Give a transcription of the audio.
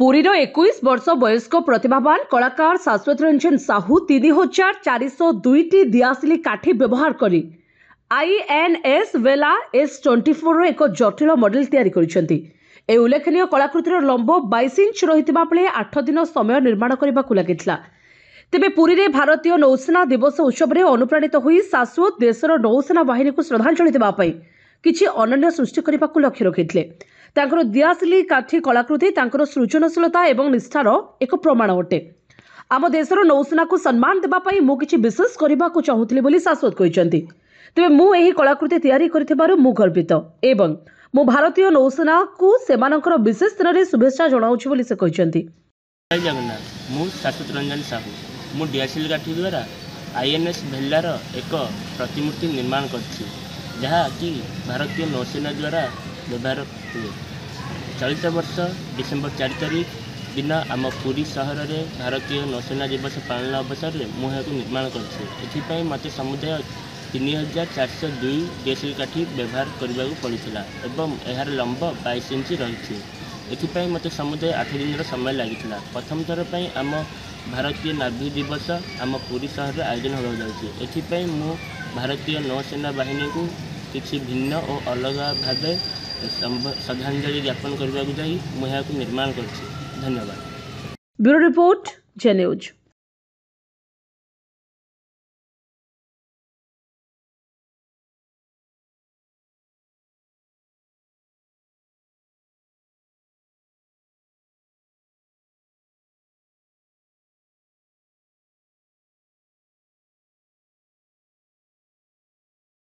पुरीर 21 वर्ष वयस्क प्रतिभावान कलाकार शाश्वत रंजन साहू 3402 दियासिली काठी व्यवहार करी INS वेला S24 एक जटिल मॉडल तैयारी करिसेंती। ए उल्लेखनीय कलाकृतिर लंब 22 इंच रहितबा बेले 8 दिन समय निर्माण करबाकू लागितला। तेबे पुरी रे भारतीय नौसेना दिवस उत्सव रे अनुप्राणित होई शाश्वत देशर नौसेना बाहिनी को श्रद्धांजलि देबा पई किछि अनन्य सृष्टि करबाकू लक्ष्य रखिथिले। तांकर दियासिली काठी कलाकृति तांकर सृजनशीलता एवं निष्ठार एक प्रमाण अटे। आम देशर नौसेना को सम्मान देबा पई मु किछि विशेष करबाकू चाहूतिली बोली शाश्वत कहिसंती। तेबे मु एही कलाकृति तैयारी करथिबारु मु गर्वित एवं मु भारतीय नौसेना को सेमानकर विशेष दिन रे शुभेच्छा जणाउछि बोली से कहिसंती। जय जगन्नाथ। मु शाश्वत रंजन साहू मु दियासिली काठी द्वारा INS भेलार एक प्रतिमूर्ति निर्माण करछि जहा कि भारतीय नौसेना द्वारा व्यवहार हुए। चलित वर्ष डिसेम्बर 4 तारिख दिन आम पुरी सहर में भारतीय नौसेना दिवस पालन अवसर में मुझे निर्माण कर मत समुदाय 3402 दियासिली काठी व्यवहार करने को पड़ा एवं यार लंब 22 इंच रही। एथपाई मत समुदाय 8 दिन समय लगी। प्रथम थर पर आम भारतीय नाविक दिवस आम पुरी सहर में आयोजन होगा जाए। मु भारतीय नौसेना बाहिनी को किसी भिन्न और अलग भाव श्रद्धांजलि ज्ञापन करने को जाई मुझे निर्माण कर। धन्यवाद। ब्यूरो रिपोर्ट जे न्यूज।